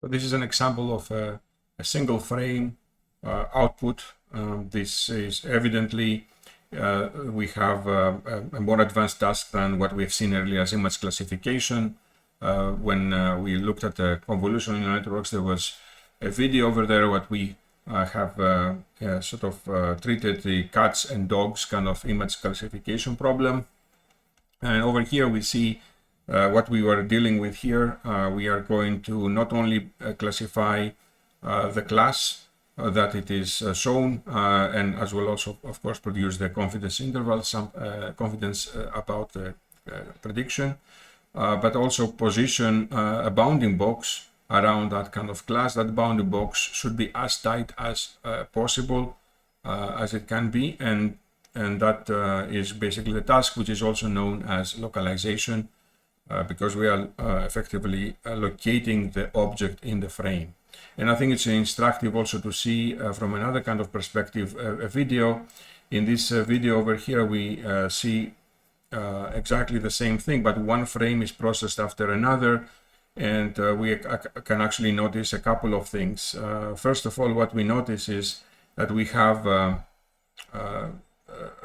So this is an example of a single frame output. This is evidently we have a more advanced task than what we've seen earlier as image classification. When we looked at the convolutional neural networks, there was a video over there what we have sort of treated the cats and dogs kind of image classification problem. And over here we see what we were dealing with here. We are going to not only classify the class that it is shown, and as well also, of course, produce the confidence interval, some confidence about the prediction, but also position a bounding box around that kind of class. That bounding box should be as tight as possible as it can be, and that is basically the task, which is also known as localization, because we are effectively locating the object in the frame. And I think it's instructive also to see from another kind of perspective a video. In this video over here, we see exactly the same thing, but one frame is processed after another, and we can actually notice a couple of things. First of all, what we notice is that we have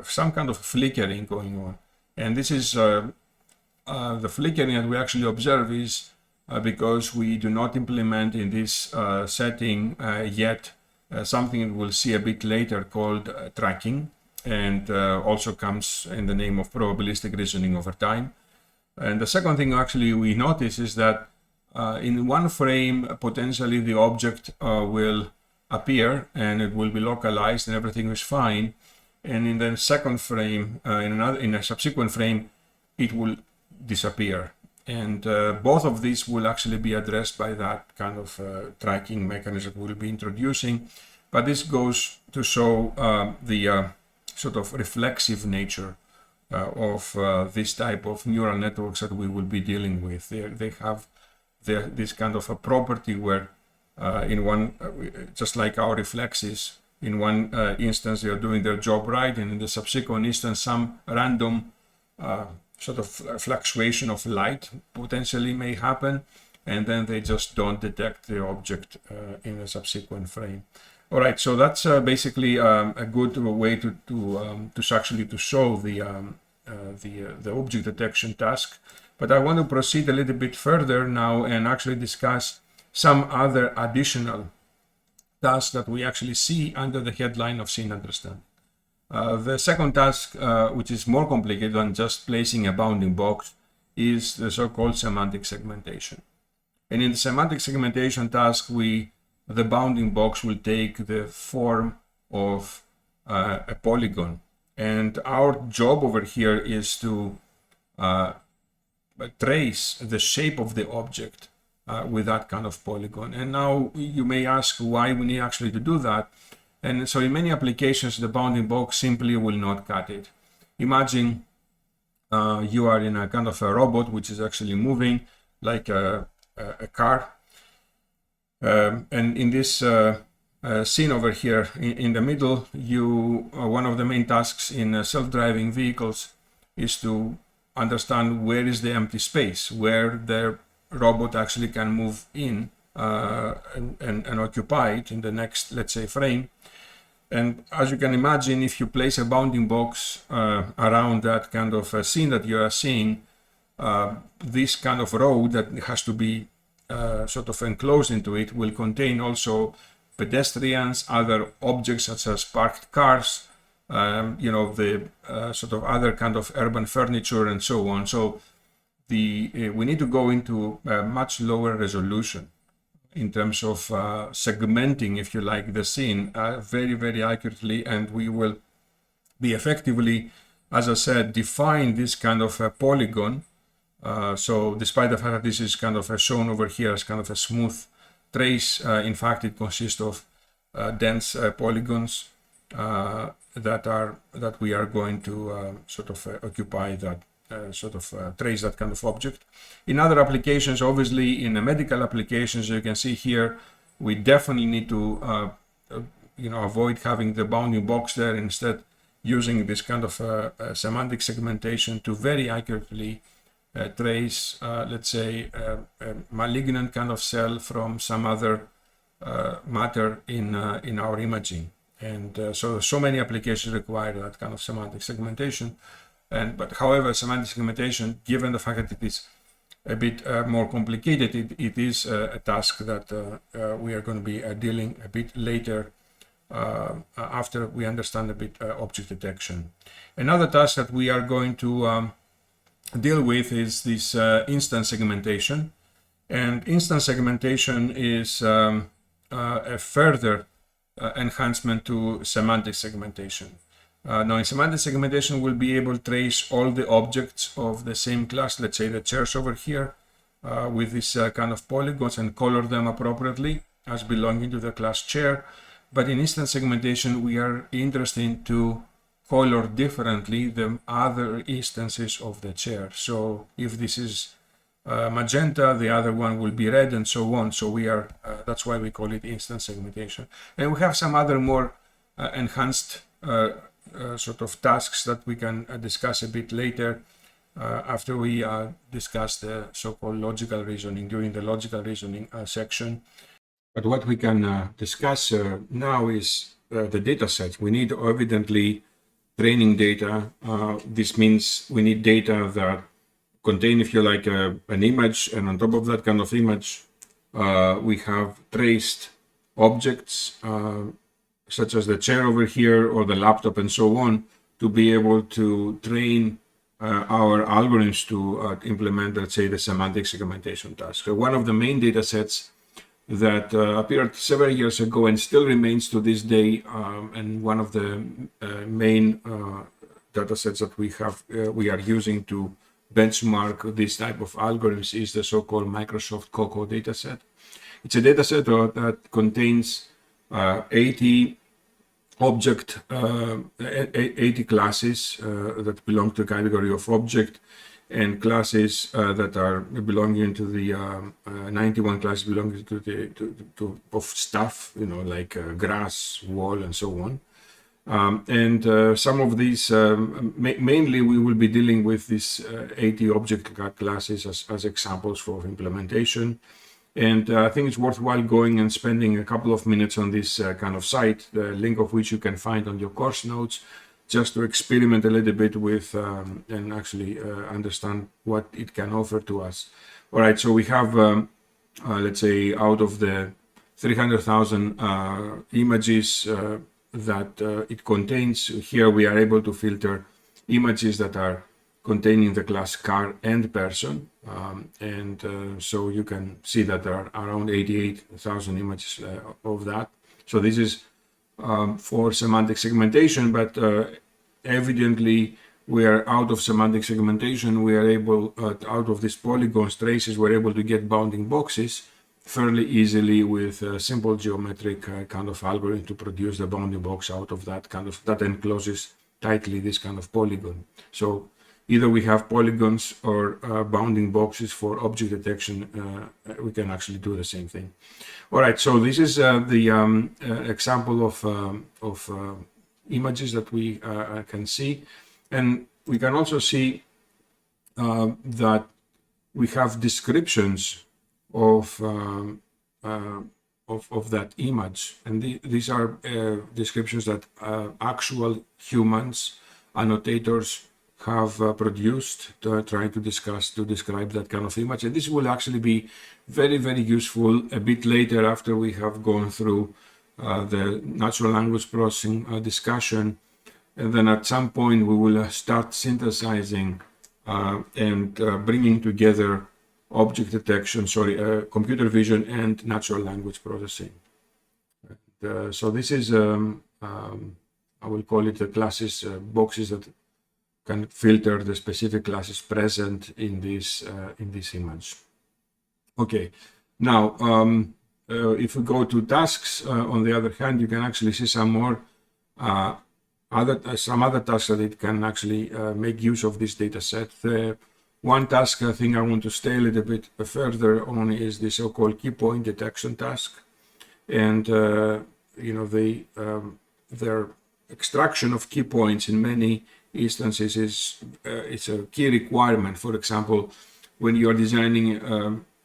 some kind of flickering going on, and this is the flickering that we actually observe is because we do not implement in this setting yet something that we'll see a bit later called tracking, and also comes in the name of probabilistic reasoning over time. And the second thing actually we notice is that in one frame potentially the object will appear and it will be localized and everything is fine, and in the second frame, in a subsequent frame, it will disappear. And both of these will actually be addressed by that kind of tracking mechanism we'll be introducing. But this goes to show the sort of reflexive nature of this type of neural networks that we will be dealing with. They have this kind of a property where in one, just like our reflexes, in one instance they are doing their job right, and in the subsequent instance some random sort of fluctuation of light potentially may happen, and then they just don't detect the object in a subsequent frame. All right, so that's basically a good way to actually to show the object detection task. But I want to proceed a little bit further now and actually discuss some other additional tasks that we actually see under the headline of scene understanding. The second task, which is more complicated than just placing a bounding box, is the so-called semantic segmentation. And in the semantic segmentation task, the bounding box will take the form of a polygon. And our job over here is to trace the shape of the object with that kind of polygon. And now you may ask why we need actually to do that. And so in many applications, the bounding box simply will not cut it. Imagine you are in a kind of a robot which is actually moving like a car. And in this scene over here in the middle, one of the main tasks in self-driving vehicles is to understand where is the empty space, where the robot actually can move in and occupy it in the next, let's say, frame. And as you can imagine, if you place a bounding box around that kind of a scene that you are seeing, this kind of road that has to be sort of enclosed into it will contain also pedestrians, other objects such as parked cars, the sort of other kind of urban furniture and so on. So we need to go into a much lower resolution in terms of segmenting, if you like, the scene very, very accurately, and we will be effectively, as I said, define this kind of a polygon. So despite the fact that this is kind of shown over here as kind of a smooth trace, in fact it consists of dense polygons that we are going to sort of occupy that trace that kind of object. In other applications, obviously in the medical applications, you can see here, we definitely need to avoid having the bounding box there, instead using this kind of semantic segmentation to very accurately trace, let's say, a malignant kind of cell from some other matter in our imaging. And so many applications require that kind of semantic segmentation. But however, semantic segmentation, given the fact that it is a bit more complicated, it is a task that we are going to be dealing a bit later after we understand a bit object detection. Another task that we are going to deal with is this instance segmentation. And instance segmentation is a further enhancement to semantic segmentation. Now in semantic segmentation, we'll be able to trace all the objects of the same class, let's say the chairs over here, with this kind of polygons, and color them appropriately as belonging to the class chair. But in instance segmentation, we are interested to color differently the other instances of the chair. So if this is magenta, the other one will be red, and so on. So we are that's why we call it instance segmentation. And we have some other more enhanced sort of tasks that we can discuss a bit later after we discuss the so-called logical reasoning during the logical reasoning section. But what we can discuss now is the data sets. We need evidently training data. This means we need data that contain, if you like, an image, and on top of that kind of image, we have traced objects such as the chair over here or the laptop and so on, to be able to train our algorithms to implement, let's say, the semantic segmentation task. So one of the main data sets that appeared several years ago and still remains to this day, and one of the main data sets that we are using to benchmark this type of algorithms is the so-called Microsoft COCO dataset. It's a dataset that contains 80 object, 80 classes that belong to the category of object, and classes that are belonging to the 91 classes belonging to the of stuff, like grass, wall, and so on. And some of these, mainly we will be dealing with these 80 object classes as examples for implementation. And I think it's worthwhile going and spending a couple of minutes on this kind of site, the link of which you can find on your course notes, just to experiment a little bit with and actually understand what it can offer to us. All right, so we have, let's say, out of the 300,000 images that it contains, here we are able to filter images that are containing the class car and person, so you can see that there are around 88,000 images of that. So this is for semantic segmentation, but evidently we are out of semantic segmentation. We are able, out of these polygons traces, we're able to get bounding boxes fairly easily with a simple geometric kind of algorithm to produce the bounding box out of that kind of, that encloses tightly this kind of polygon. So either we have polygons or bounding boxes for object detection. We can actually do the same thing. All right, so this is the example of images that we can see, and we can also see that we have descriptions of that image, and these are descriptions that actual humans, annotators, have produced to try to describe that kind of image. And this will actually be very, very useful a bit later after we have gone through the natural language processing discussion. And then at some point we will start synthesizing and bringing together object detection, computer vision and natural language processing. So this is, I will call it the classes, boxes that can filter the specific classes present in this image. Okay, now if we go to tasks, on the other hand, you can actually see some more other tasks that it can actually make use of this data set. One task I think I want to stay a little bit further on is the so-called key point detection task, and their extraction of key points in many instances it's a key requirement. For example, when you are designing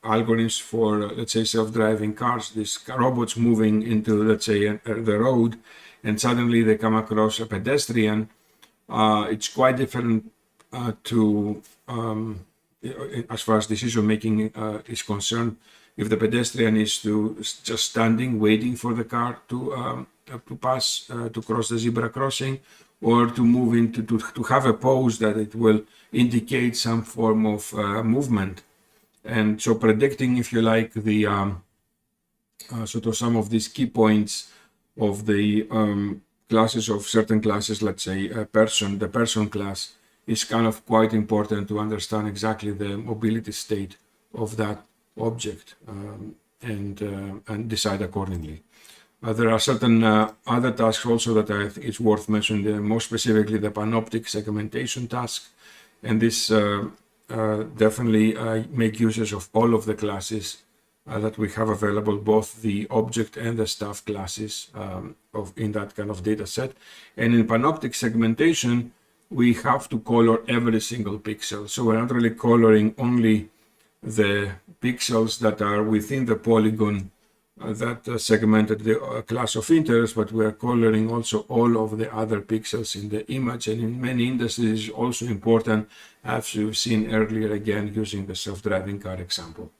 algorithms for, let's say, self-driving cars, these robots moving into, let's say, the road, and suddenly they come across a pedestrian, it's quite different to as far as decision making is concerned. If the pedestrian is just standing waiting for the car to pass, to cross the zebra crossing, or to move into to have a pose that it will indicate some form of movement. And so predicting, if you like, the sort of some of these key points of the classes of certain classes, let's say the person class, is kind of quite important to understand exactly the mobility state of that object and decide accordingly. There are certain other tasks also that I think it's worth mentioning, more specifically the panoptic segmentation task. And this definitely make uses of all of the classes that we have available, both the object and the staff classes in that kind of data set. And in panoptic segmentation, we have to color every single pixel. So we're not really coloring only the pixels that are within the polygon that segmented the class of interest, but we are coloring also all of the other pixels in the image. And in many industries, it's also important, as you've seen earlier, again, using the self-driving car example.